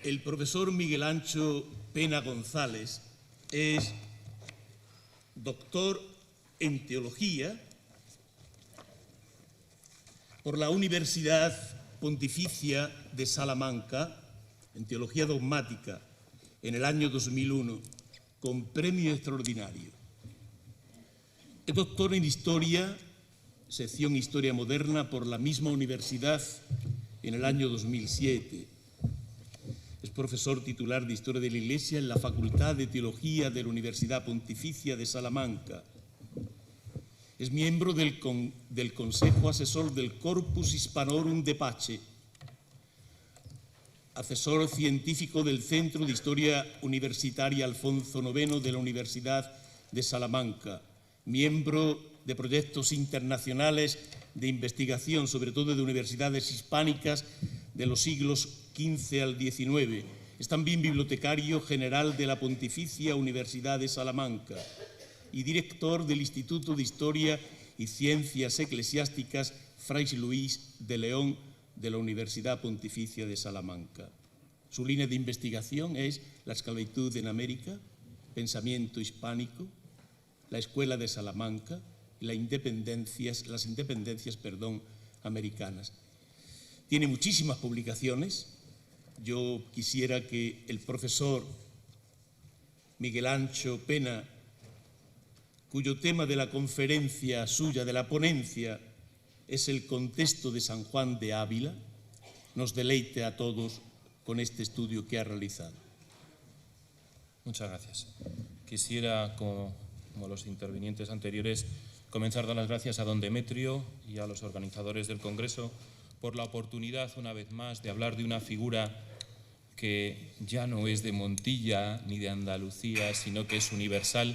El profesor Miguel Ancho Pena González es doctor en Teología por la Universidad Pontificia de Salamanca, en Teología Dogmática, en el año 2001, con premio extraordinario. Es doctor en Historia, sección Historia Moderna, por la misma universidad, en el año 2007. Es profesor titular de Historia de la Iglesia en la Facultad de Teología de la Universidad Pontificia de Salamanca. Es miembro del Consejo Asesor del Corpus Hispanorum de Pace, asesor científico del Centro de Historia Universitaria Alfonso IX de la Universidad de Salamanca, miembro de proyectos internacionales de investigación, sobre todo de universidades hispánicas de los siglos XV al XIX. Es también bibliotecario general de la Pontificia Universidad de Salamanca y director del Instituto de Historia y Ciencias Eclesiásticas Fray Luis de León de la Universidad Pontificia de Salamanca. Su línea de investigación es la esclavitud en América, pensamiento hispánico, la Escuela de Salamanca y las independencias americanas. Tiene muchísimas publicaciones. Yo quisiera que el profesor Miguel Ancho Pena, cuyo tema de la conferencia suya, de la ponencia, es el contexto de San Juan de Ávila, nos deleite a todos con este estudio que ha realizado. Muchas gracias. Quisiera, como los intervinientes anteriores, comenzar dando las gracias a don Demetrio y a los organizadores del Congreso por la oportunidad, una vez más, de hablar de una figura que ya no es de Montilla ni de Andalucía, sino que es universal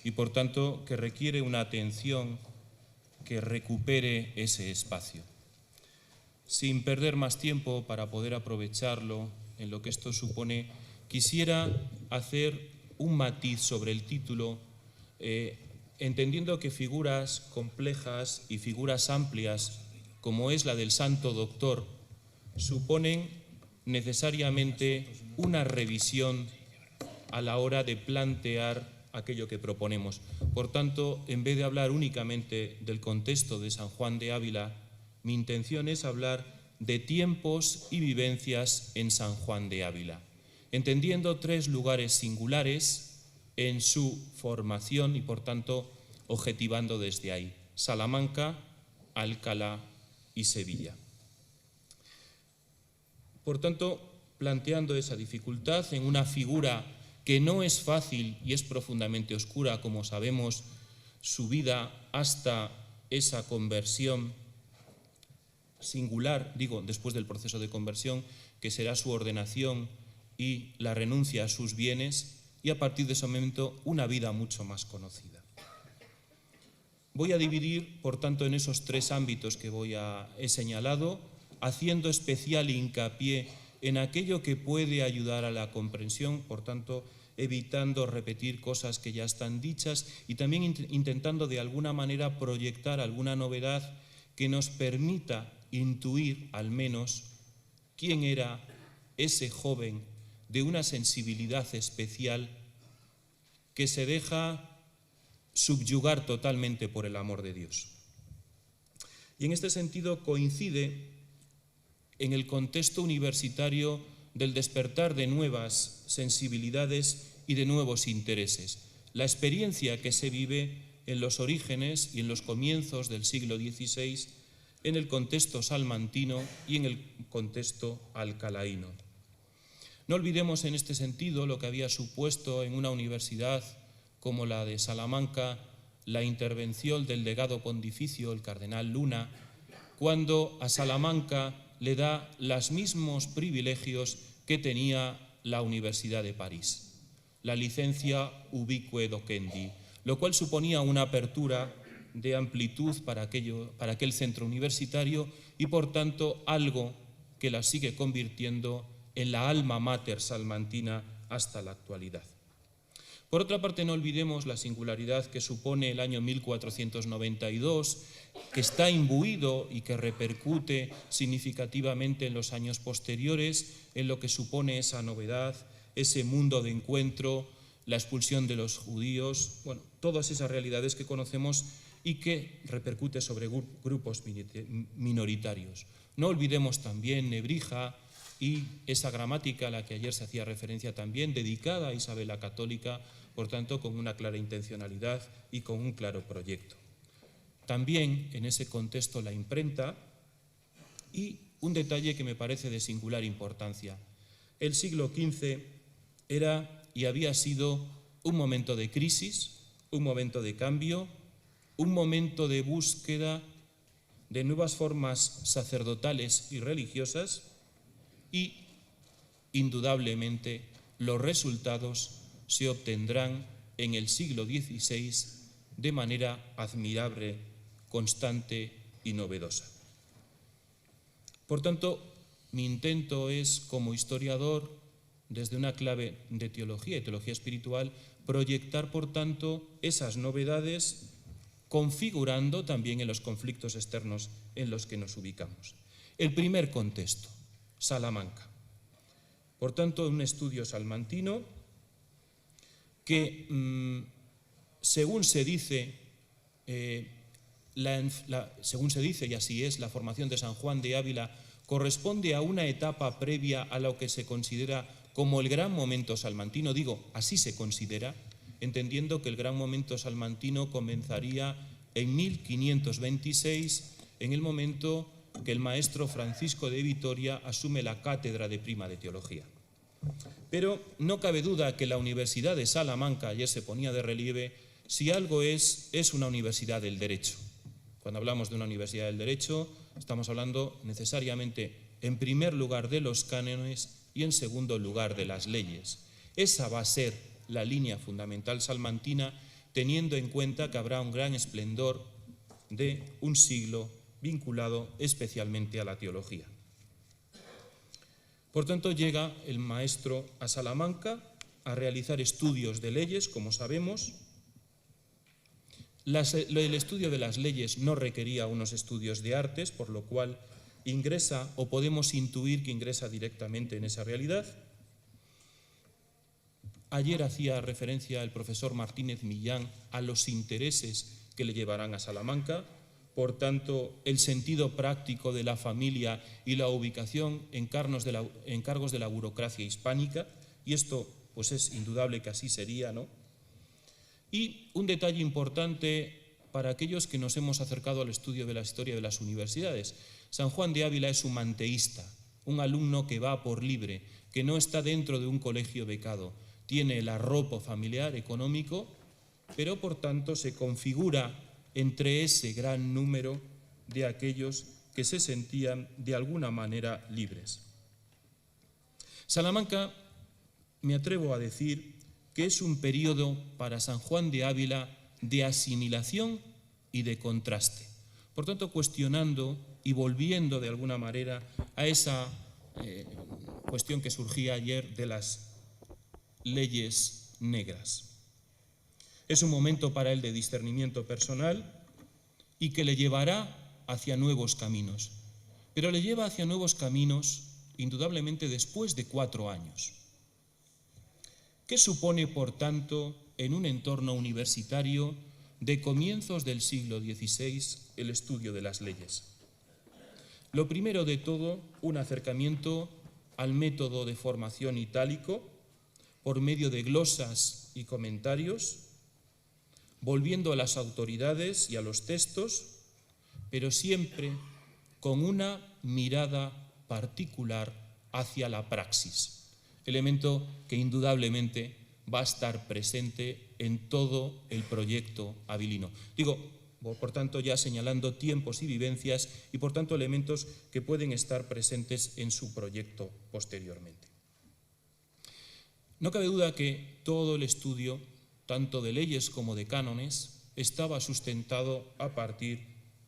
y, por tanto, que requiere una atención que recupere ese espacio. Sin perder más tiempo para poder aprovecharlo en lo que esto supone, quisiera hacer un matiz sobre el título, entendiendo que figuras complejas y figuras amplias, como es la del Santo Doctor, suponen necesariamente una revisión a la hora de plantear aquello que proponemos. Por tanto, en vez de hablar únicamente del contexto de San Juan de Ávila, mi intención es hablar de tiempos y vivencias en San Juan de Ávila, entendiendo tres lugares singulares en su formación y, por tanto, objetivando desde ahí: Salamanca, Alcalá y Sevilla. Por tanto, planteando esa dificultad en una figura que no es fácil y es profundamente oscura, como sabemos, su vida hasta esa conversión singular, después del proceso de conversión, que será su ordenación y la renuncia a sus bienes, y a partir de ese momento una vida mucho más conocida. Voy a dividir, por tanto, en esos tres ámbitos que he señalado, haciendo especial hincapié en aquello que puede ayudar a la comprensión, por tanto, evitando repetir cosas que ya están dichas y también intentando de alguna manera proyectar alguna novedad que nos permita intuir al menos quién era ese joven de una sensibilidad especial que se deja subyugar totalmente por el amor de Dios. Y en este sentido coincide en el contexto universitario del despertar de nuevas sensibilidades y de nuevos intereses. La experiencia que se vive en los orígenes y en los comienzos del siglo XVI, en el contexto salmantino y en el contexto alcalaíno. No olvidemos en este sentido lo que había supuesto en una universidad como la de Salamanca la intervención del legado pontificio, el cardenal Luna, cuando a Salamanca le da los mismos privilegios que tenía la Universidad de París, la licencia ubique docendi, lo cual suponía una apertura de amplitud para aquel centro universitario y, por tanto, algo que la sigue convirtiendo en la alma mater salmantina hasta la actualidad. Por otra parte, no olvidemos la singularidad que supone el año 1492, que está imbuido y que repercute significativamente en los años posteriores en lo que supone esa novedad, ese mundo de encuentro, la expulsión de los judíos, bueno, todas esas realidades que conocemos y que repercute sobre grupos minoritarios. No olvidemos también Nebrija y esa gramática a la que ayer se hacía referencia también, dedicada a Isabel la Católica, por tanto, con una clara intencionalidad y con un claro proyecto. También en ese contexto la imprenta y un detalle que me parece de singular importancia. El siglo XV era y había sido un momento de crisis, un momento de cambio, un momento de búsqueda de nuevas formas sacerdotales y religiosas y, indudablemente, los resultados se obtendrán en el siglo XVI de manera admirable, constante y novedosa. Por tanto, mi intento es, como historiador, desde una clave de teología y teología espiritual, proyectar, por tanto, esas novedades, configurando también en los conflictos externos en los que nos ubicamos. El primer contexto, Salamanca. Por tanto, un estudio salmantino que, según se dice, y así es, la formación de San Juan de Ávila corresponde a una etapa previa a lo que se considera como el gran momento salmantino. Digo, así se considera, entendiendo que el gran momento salmantino comenzaría en 1526, en el momento que el maestro Francisco de Vitoria asume la cátedra de Prima de Teología. Pero no cabe duda que la Universidad de Salamanca, ayer se ponía de relieve, si algo es una universidad del derecho. Cuando hablamos de una universidad del derecho, estamos hablando necesariamente, en primer lugar, de los cánones y en segundo lugar de las leyes. Esa va a ser la línea fundamental salmantina, teniendo en cuenta que habrá un gran esplendor de un siglo vinculado especialmente a la teología. Por tanto, llega el maestro a Salamanca a realizar estudios de leyes, como sabemos. El estudio de las leyes no requería unos estudios de artes, por lo cual ingresa, o podemos intuir que ingresa directamente en esa realidad. Ayer hacía referencia el profesor Martínez Millán a los intereses que le llevarán a Salamanca. Por tanto, el sentido práctico de la familia y la ubicación en cargos de la burocracia hispánica, y esto pues es indudable que así sería, ¿no? Y un detalle importante para aquellos que nos hemos acercado al estudio de la historia de las universidades. San Juan de Ávila es un manteísta, un alumno que va por libre, que no está dentro de un colegio becado, tiene el arropo familiar, económico, pero por tanto se configura entre ese gran número de aquellos que se sentían de alguna manera libres. Salamanca, me atrevo a decir, que es un periodo para San Juan de Ávila de asimilación y de contraste. Por tanto, cuestionando y volviendo de alguna manera a esa cuestión que surgía ayer de las leyes negras. Es un momento para él de discernimiento personal y que le llevará hacia nuevos caminos. Pero le lleva hacia nuevos caminos, indudablemente, después de 4 años. ¿Qué supone, por tanto, en un entorno universitario de comienzos del siglo XVI el estudio de las leyes? Lo primero de todo, un acercamiento al método de formación itálico por medio de glosas y comentarios, volviendo a las autoridades y a los textos, pero siempre con una mirada particular hacia la praxis, elemento que indudablemente va a estar presente en todo el proyecto avilino. Digo, por tanto, ya señalando tiempos y vivencias y, por tanto, elementos que pueden estar presentes en su proyecto posteriormente. No cabe duda que todo el estudio, tanto de leyes como de cánones, estaba sustentado a partir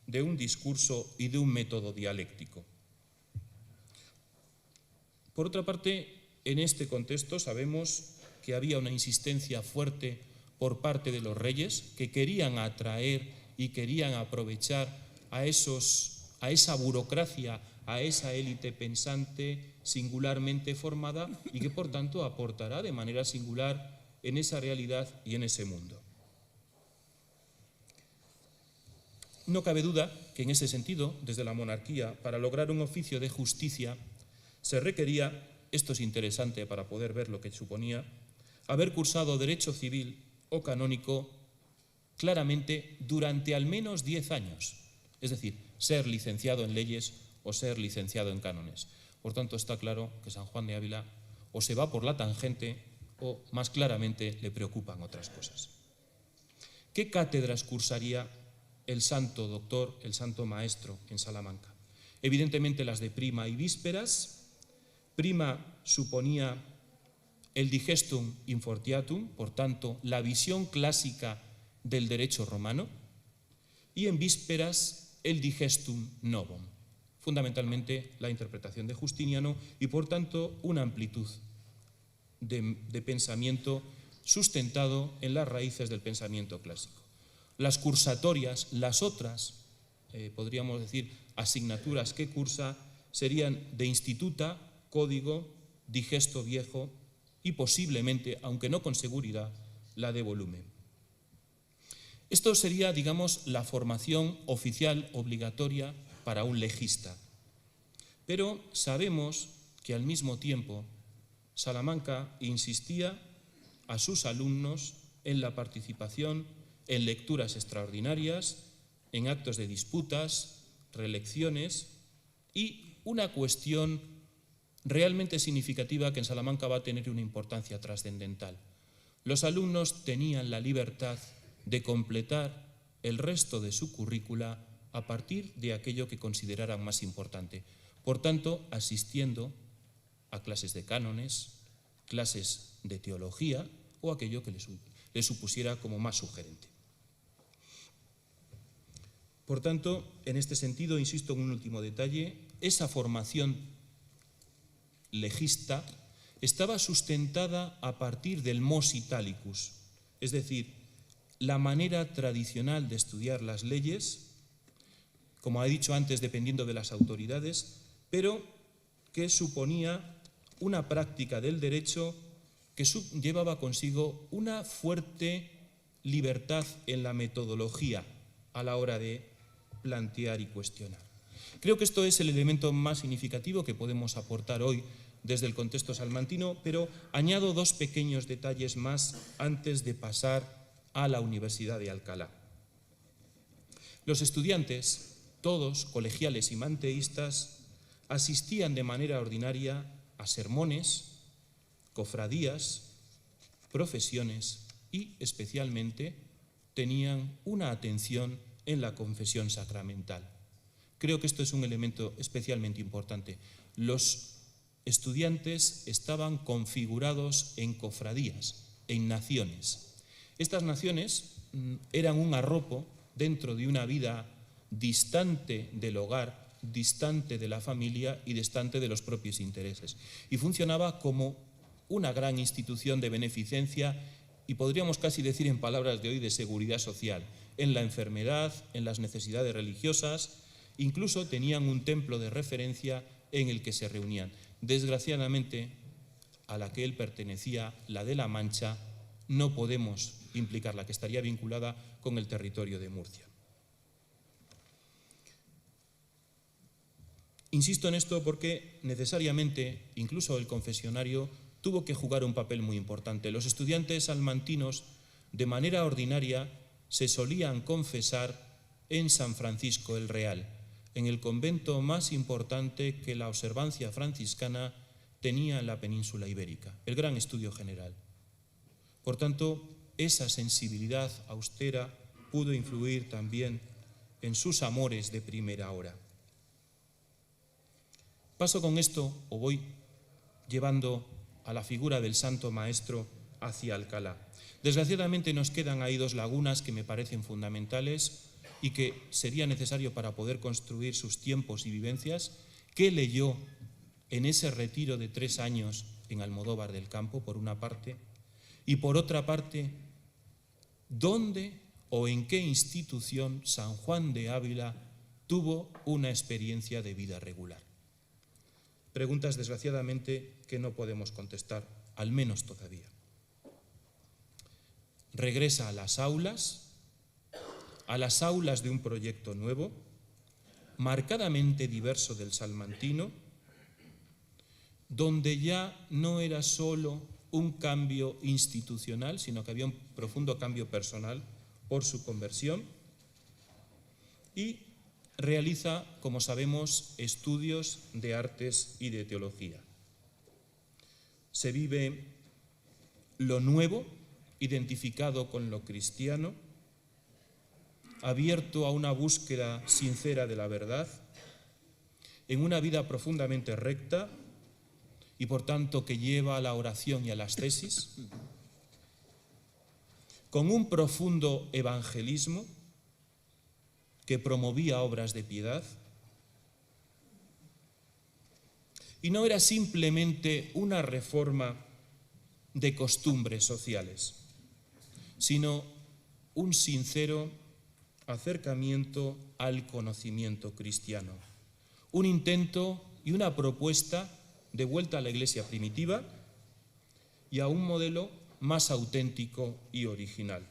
de un discurso y de un método dialéctico. Por otra parte, en este contexto sabemos que había una insistencia fuerte por parte de los reyes, que querían atraer y querían aprovechar a esa burocracia, a esa élite pensante singularmente formada y que por tanto aportará de manera singular en esa realidad y en ese mundo. No cabe duda que en ese sentido, desde la monarquía, para lograr un oficio de justicia, se requería, esto es interesante para poder ver lo que suponía, haber cursado derecho civil o canónico claramente durante al menos 10 años, es decir, ser licenciado en leyes o ser licenciado en cánones. Por tanto, está claro que San Juan de Ávila o se va por la tangente o, más claramente, le preocupan otras cosas. ¿Qué cátedras cursaría el santo doctor, el santo maestro en Salamanca? Evidentemente las de prima y vísperas. Prima suponía el digestum infortiatum, por tanto, la visión clásica del derecho romano, y en vísperas el digestum novum, fundamentalmente la interpretación de Justiniano y, por tanto, una amplitud de pensamiento sustentado en las raíces del pensamiento clásico. Las cursatorias, las otras, podríamos decir, asignaturas que cursa, serían de instituta, código, digesto viejo y posiblemente, aunque no con seguridad, la de volumen. Esto sería, digamos, la formación oficial obligatoria para un legista. Pero sabemos que al mismo tiempo Salamanca insistía a sus alumnos en la participación en lecturas extraordinarias, en actos de disputas, reelecciones y una cuestión realmente significativa que en Salamanca va a tener una importancia trascendental. Los alumnos tenían la libertad de completar el resto de su currícula a partir de aquello que consideraran más importante. Por tanto, asistiendo a clases de cánones, clases de teología o aquello que les supusiera como más sugerente. Por tanto, en este sentido, insisto en un último detalle, esa formación legista estaba sustentada a partir del mos italicus, es decir, la manera tradicional de estudiar las leyes, como he dicho antes, dependiendo de las autoridades, pero que suponía una práctica del derecho que llevaba consigo una fuerte libertad en la metodología a la hora de plantear y cuestionar. Creo que esto es el elemento más significativo que podemos aportar hoy desde el contexto salmantino, pero añado dos pequeños detalles más antes de pasar a la Universidad de Alcalá. Los estudiantes, todos colegiales y manteístas, asistían de manera ordinaria a sermones, cofradías, profesiones y, especialmente, tenían una atención en la confesión sacramental. Creo que esto es un elemento especialmente importante. Los estudiantes estaban configurados en cofradías, en naciones. Estas naciones eran un arropo dentro de una vida distante del hogar, distante de la familia y distante de los propios intereses. Y funcionaba como una gran institución de beneficencia y podríamos casi decir en palabras de hoy de seguridad social, en la enfermedad, en las necesidades religiosas, incluso tenían un templo de referencia en el que se reunían. Desgraciadamente, a la que él pertenecía, la de La Mancha, no podemos implicarla, que estaría vinculada con el territorio de Murcia. Insisto en esto porque necesariamente, incluso el confesionario, tuvo que jugar un papel muy importante. Los estudiantes salmantinos, de manera ordinaria, se solían confesar en San Francisco el Real, en el convento más importante que la observancia franciscana tenía en la península ibérica, el Gran Estudio General. Por tanto, esa sensibilidad austera pudo influir también en sus amores de primera hora. Paso con esto, o voy llevando a la figura del Santo Maestro hacia Alcalá. Desgraciadamente nos quedan ahí dos lagunas que me parecen fundamentales y que sería necesario para poder construir sus tiempos y vivencias. ¿Qué leyó en ese retiro de 3 años en Almodóvar del Campo, por una parte? Y por otra parte, ¿dónde o en qué institución San Juan de Ávila tuvo una experiencia de vida regular? Preguntas, desgraciadamente, que no podemos contestar, al menos todavía. Regresa a las aulas de un proyecto nuevo, marcadamente diverso del salmantino, donde ya no era solo un cambio institucional, sino que había un profundo cambio personal por su conversión, y realiza, como sabemos, estudios de artes y de teología. Se vive lo nuevo, identificado con lo cristiano, abierto a una búsqueda sincera de la verdad, en una vida profundamente recta y por tanto que lleva a la oración y a las tesis, con un profundo evangelismo que promovía obras de piedad, y no era simplemente una reforma de costumbres sociales, sino un sincero acercamiento al conocimiento cristiano, un intento y una propuesta de vuelta a la Iglesia primitiva y a un modelo más auténtico y original.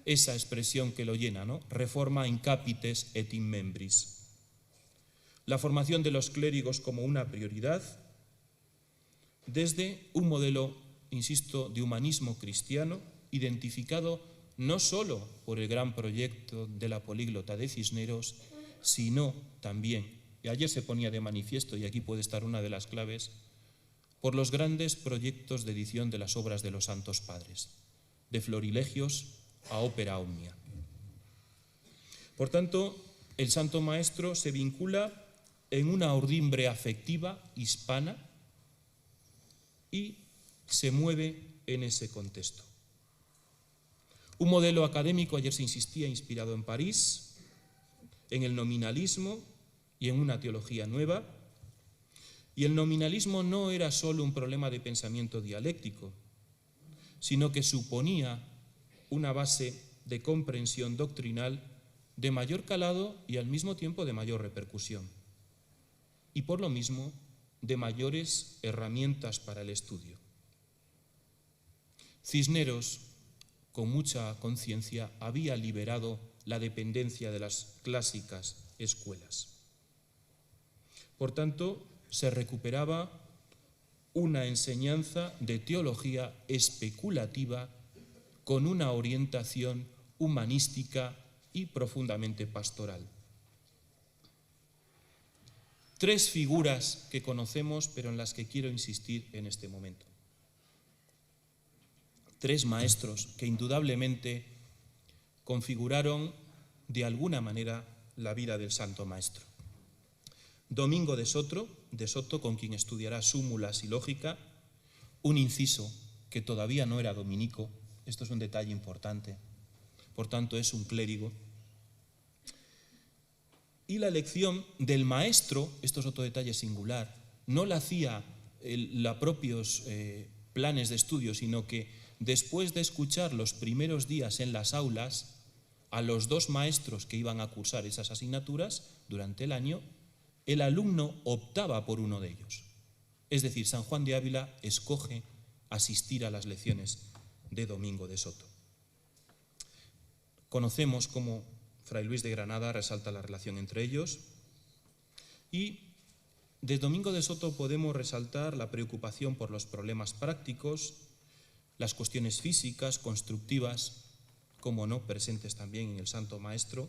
Esa expresión que lo llena, ¿no? Reforma in capites et in membris. La formación de los clérigos como una prioridad desde un modelo, insisto, de humanismo cristiano, identificado no solo por el gran proyecto de la políglota de Cisneros, sino también, y ayer se ponía de manifiesto, y aquí puede estar una de las claves, por los grandes proyectos de edición de las obras de los Santos Padres, de Florilegios a Opera Omnia. Por tanto, el Santo Maestro se vincula en una urdimbre afectiva hispana y se mueve en ese contexto. Un modelo académico, ayer se insistía, inspirado en París, en el nominalismo y en una teología nueva. Y el nominalismo no era solo un problema de pensamiento dialéctico, sino que suponía una base de comprensión doctrinal de mayor calado y al mismo tiempo de mayor repercusión. Y por lo mismo, de mayores herramientas para el estudio. Cisneros, con mucha conciencia, había liberado la dependencia de las clásicas escuelas. Por tanto, se recuperaba una enseñanza de teología especulativa con una orientación humanística y profundamente pastoral. Tres figuras que conocemos, pero en las que quiero insistir en este momento. Tres maestros que indudablemente configuraron de alguna manera la vida del Santo Maestro. Domingo de Soto, con quien estudiará súmulas y lógica, un inciso que todavía no era dominico, esto es un detalle importante, por tanto es un clérigo. Y la elección del maestro, esto es otro detalle singular, no la hacía los propios planes de estudio, sino que después de escuchar los primeros días en las aulas a los dos maestros que iban a cursar esas asignaturas durante el año, el alumno optaba por uno de ellos. Es decir, San Juan de Ávila escoge asistir a las lecciones de Domingo de Soto. Conocemos cómo Fray Luis de Granada resalta la relación entre ellos, y de Domingo de Soto podemos resaltar la preocupación por los problemas prácticos, las cuestiones físicas, constructivas, como no, presentes también en el Santo Maestro,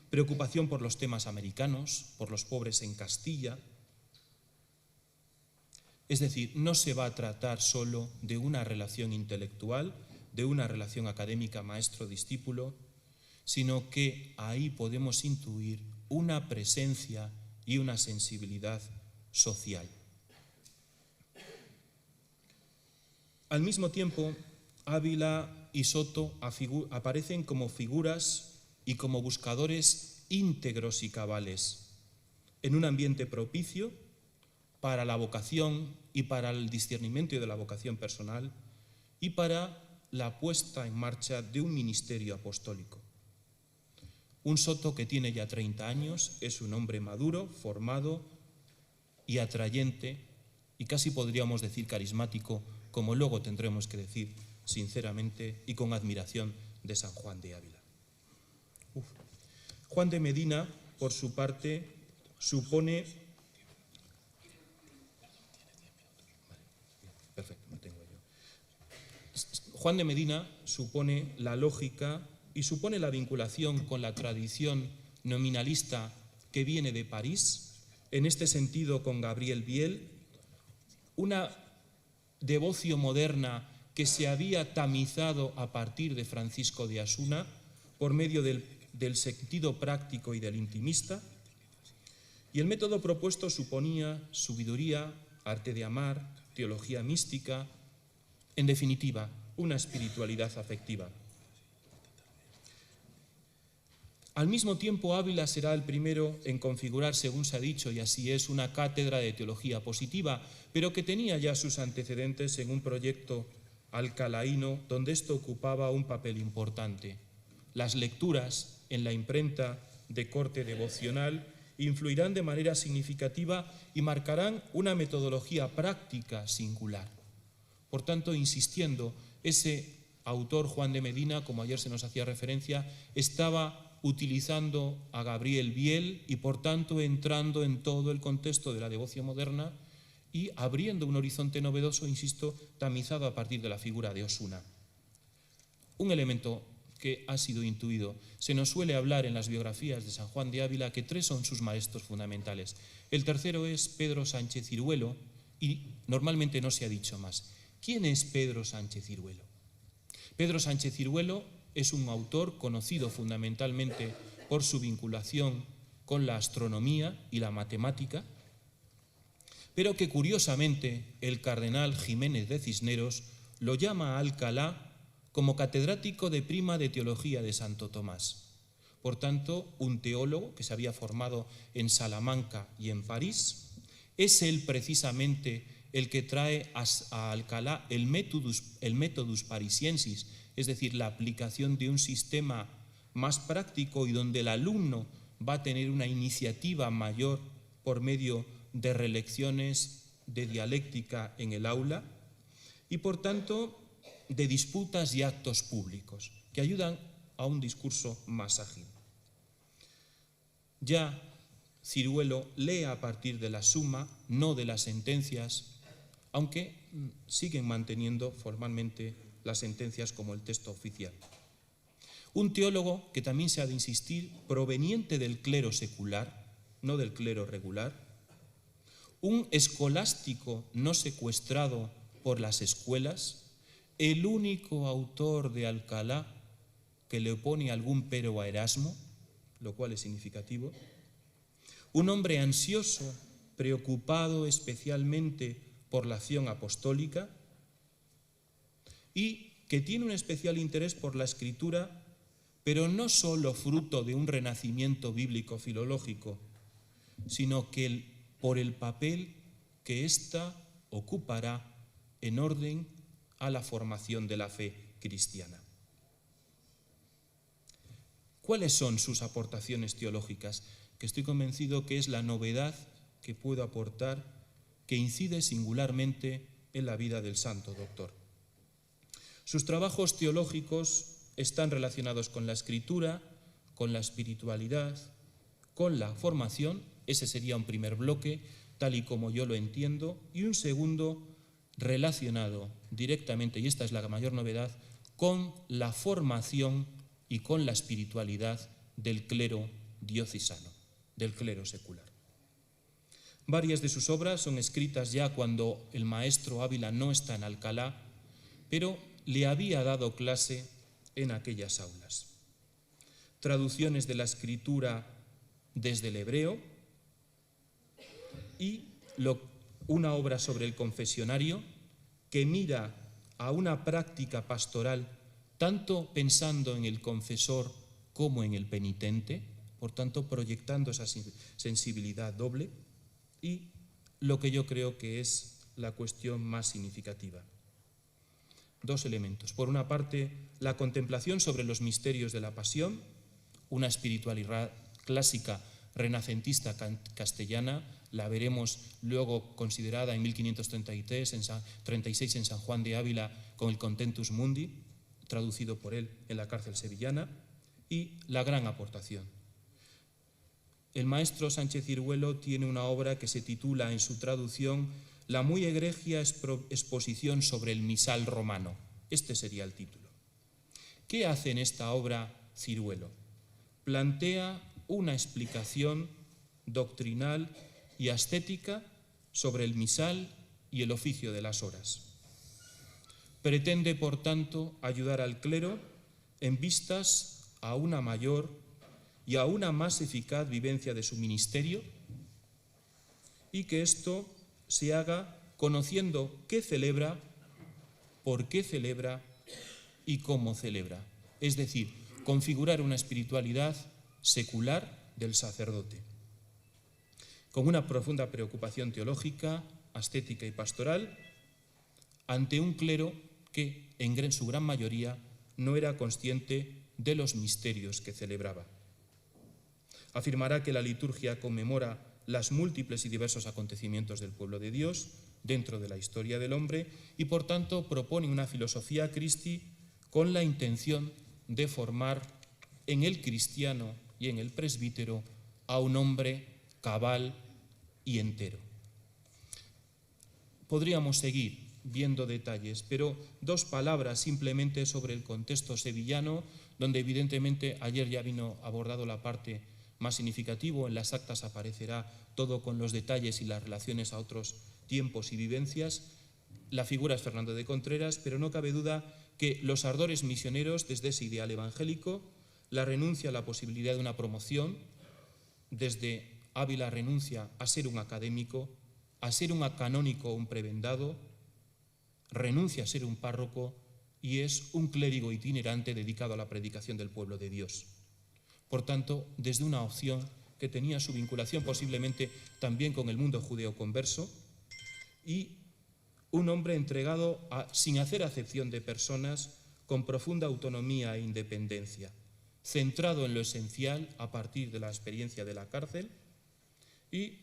preocupación por los temas americanos, por los pobres en Castilla. Es decir, no se va a tratar solo de una relación intelectual, de una relación académica maestro-discípulo, sino que ahí podemos intuir una presencia y una sensibilidad social. Al mismo tiempo, Ávila y Soto aparecen como figuras y como buscadores íntegros y cabales, en un ambiente propicio para la vocación y para el discernimiento de la vocación personal, y para la puesta en marcha de un ministerio apostólico. Un Soto que tiene ya 30 años, es un hombre maduro, formado y atrayente, y casi podríamos decir carismático, como luego tendremos que decir sinceramente y con admiración de San Juan de Ávila. Juan de Medina, por su parte, supone... Juan de Medina supone la lógica y supone la vinculación con la tradición nominalista que viene de París, en este sentido con Gabriel Biel, una devoción moderna que se había tamizado a partir de Francisco de Asuna por medio del sentido práctico y del intimista, y el método propuesto suponía sabiduría, arte de amar, teología mística, en definitiva, una espiritualidad afectiva. Al mismo tiempo, Ávila será el primero en configurar, según se ha dicho, y así es, una cátedra de teología positiva, pero que tenía ya sus antecedentes en un proyecto alcalaíno donde esto ocupaba un papel importante. Las lecturas en la imprenta de corte devocional influirán de manera significativa y marcarán una metodología práctica singular. Por tanto, insistiendo, ese autor, Juan de Medina, como ayer se nos hacía referencia, estaba utilizando a Gabriel Biel y, por tanto, entrando en todo el contexto de la devoción moderna y abriendo un horizonte novedoso, insisto, tamizado a partir de la figura de Osuna. Un elemento que ha sido intuido. Se nos suele hablar en las biografías de San Juan de Ávila que 3 son sus maestros fundamentales. El tercero es Pedro Sánchez Ciruelo y normalmente no se ha dicho más. ¿Quién es Pedro Sánchez Ciruelo? Pedro Sánchez Ciruelo es un autor conocido fundamentalmente por su vinculación con la astronomía y la matemática, pero que curiosamente el cardenal Jiménez de Cisneros lo llama a Alcalá como catedrático de prima de teología de Santo Tomás. Por tanto, un teólogo que se había formado en Salamanca y en París, es él precisamente el que trae a Alcalá el methodus parisiensis, es decir, la aplicación de un sistema más práctico y donde el alumno va a tener una iniciativa mayor por medio de relecciones de dialéctica en el aula y, por tanto, de disputas y actos públicos que ayudan a un discurso más ágil. Ya Ciruelo lee a partir de la suma, no de las sentencias, aunque siguen manteniendo formalmente las sentencias como el texto oficial. Un teólogo que también se ha de insistir, proveniente del clero secular, no del clero regular. Un escolástico no secuestrado por las escuelas, el único autor de Alcalá que le opone algún pero a Erasmo, lo cual es significativo. Un hombre ansioso, preocupado especialmente por la acción apostólica y que tiene un especial interés por la escritura, pero no solo fruto de un renacimiento bíblico filológico, sino que por el papel que ésta ocupará en orden a la formación de la fe cristiana. ¿Cuáles son sus aportaciones teológicas? Que estoy convencido que es la novedad que puedo aportar, que incide singularmente en la vida del santo doctor. Sus trabajos teológicos están relacionados con la escritura, con la espiritualidad, con la formación. Ese sería un primer bloque, tal y como yo lo entiendo, y un segundo relacionado directamente, y esta es la mayor novedad, con la formación y con la espiritualidad del clero diocesano, del clero secular. Varias de sus obras son escritas ya cuando el maestro Ávila no está en Alcalá, pero le había dado clase en aquellas aulas. Traducciones de la escritura desde el hebreo y una obra sobre el confesionario que mira a una práctica pastoral tanto pensando en el confesor como en el penitente, por tanto proyectando esa sensibilidad doble, y lo que yo creo que es la cuestión más significativa. dos elementos. Por una parte, la contemplación sobre los misterios de la pasión, una espiritualidad clásica renacentista castellana, la veremos luego considerada en 1536 en San Juan de Ávila con el Contentus Mundi, traducido por él en la cárcel sevillana, y la gran aportación. El maestro Sánchez Ciruelo tiene una obra que se titula en su traducción La muy egregia exposición sobre el misal romano. Este sería el título. ¿Qué hace en esta obra Ciruelo? Plantea una explicación doctrinal y ascética sobre el misal y el oficio de las horas. Pretende, por tanto, ayudar al clero en vistas a una mayor y a una más eficaz vivencia de su ministerio, y que esto se haga conociendo qué celebra, por qué celebra y cómo celebra. Es decir, configurar una espiritualidad secular del sacerdote, con una profunda preocupación teológica, ascética y pastoral, ante un clero que, en su gran mayoría, no era consciente de los misterios que celebraba. Afirmará que la liturgia conmemora las múltiples y diversos acontecimientos del pueblo de Dios dentro de la historia del hombre y, por tanto, propone una filosofía Christi con la intención de formar en el cristiano y en el presbítero a un hombre cabal y entero. Podríamos seguir viendo detalles, pero dos palabras simplemente sobre el contexto sevillano, donde evidentemente ayer ya vino abordado la parte más significativa. En las actas aparecerá todo con los detalles y las relaciones a otros tiempos y vivencias. La figura es Fernando de Contreras, pero no cabe duda que los ardores misioneros desde ese ideal evangélico, la renuncia a la posibilidad de una promoción, desde Ávila renuncia a ser un académico, a ser un canónico o un prebendado, renuncia a ser un párroco y es un clérigo itinerante dedicado a la predicación del pueblo de Dios. Por tanto, desde una opción que tenía su vinculación posiblemente también con el mundo judeo-converso, y un hombre entregado sin hacer acepción de personas, con profunda autonomía e independencia, centrado en lo esencial a partir de la experiencia de la cárcel, y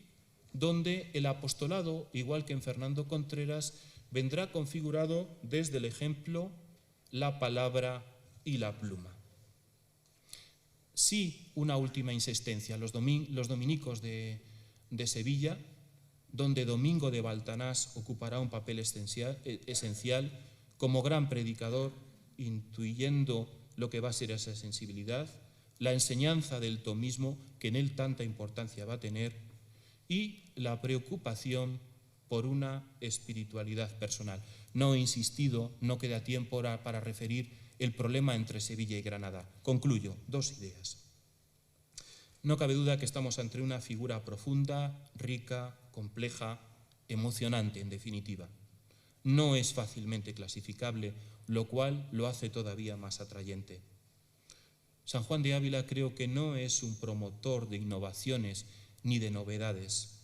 donde el apostolado, igual que en Fernando Contreras, vendrá configurado desde el ejemplo, la palabra y la pluma. Sí, una última insistencia, los dominicos de Sevilla, donde Domingo de Baltanás ocupará un papel esencial como gran predicador, intuyendo lo que va a ser esa sensibilidad, la enseñanza del tomismo, que en él tanta importancia va a tener, y la preocupación por una espiritualidad personal. No he insistido, no queda tiempo para referir el problema entre Sevilla y Granada. Concluyo, dos ideas. No cabe duda que estamos ante una figura profunda, rica, compleja, emocionante, en definitiva. No es fácilmente clasificable, lo cual lo hace todavía más atrayente. San Juan de Ávila creo que no es un promotor de innovaciones ni de novedades.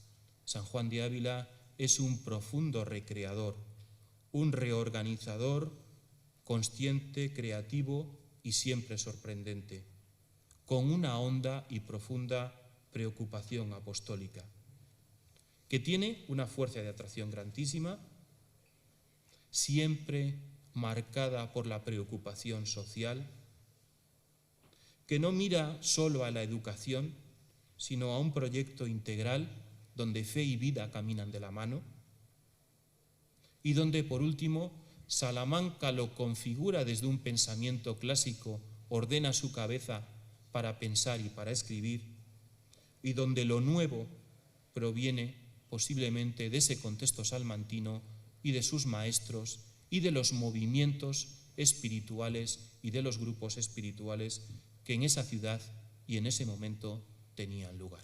San Juan de Ávila es un profundo recreador, un reorganizador consciente, creativo y siempre sorprendente, con una honda y profunda preocupación apostólica, que tiene una fuerza de atracción grandísima, siempre marcada por la preocupación social, que no mira solo a la educación, sino a un proyecto integral donde fe y vida caminan de la mano, y donde, por último, Salamanca lo configura desde un pensamiento clásico, ordena su cabeza para pensar y para escribir, y donde lo nuevo proviene posiblemente de ese contexto salmantino y de sus maestros y de los movimientos espirituales y de los grupos espirituales que en esa ciudad y en ese momento tenían lugar.